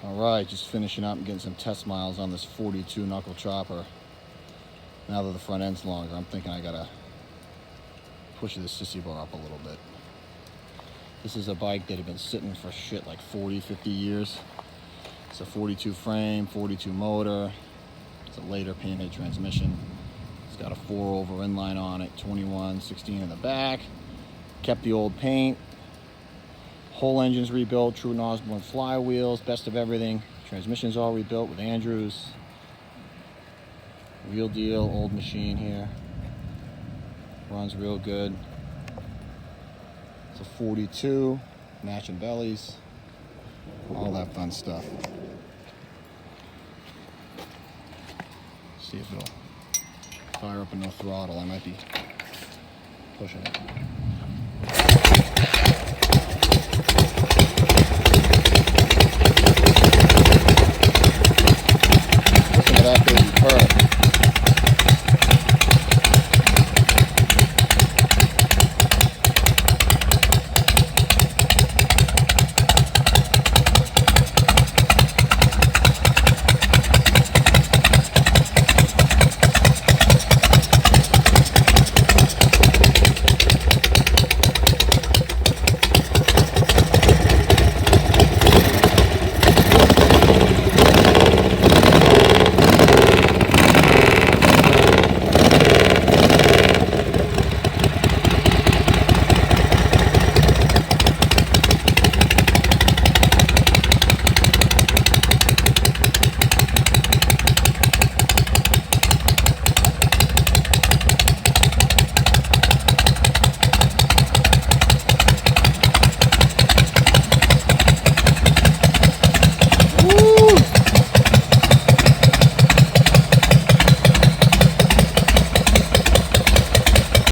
Alright, just finishing up and getting some test miles on this 42 knuckle chopper. Now that the front end's longer, I'm thinking I gotta push this sissy bar up a little bit. This is a bike that had been sitting for shit like 40, 50 years. It's a 42 frame, 42 motor. It's a later painted transmission. It's got a 4-over inline on it, 21, 16 in the back. Kept the old paint. Whole engine's rebuilt, true and Osborne flywheels, best of everything. Transmission's all rebuilt with Andrews. Real deal, old machine here. Runs real good. It's a 42, matching bellies, all that fun stuff. See if it'll fire up with no throttle. I might be pushing it.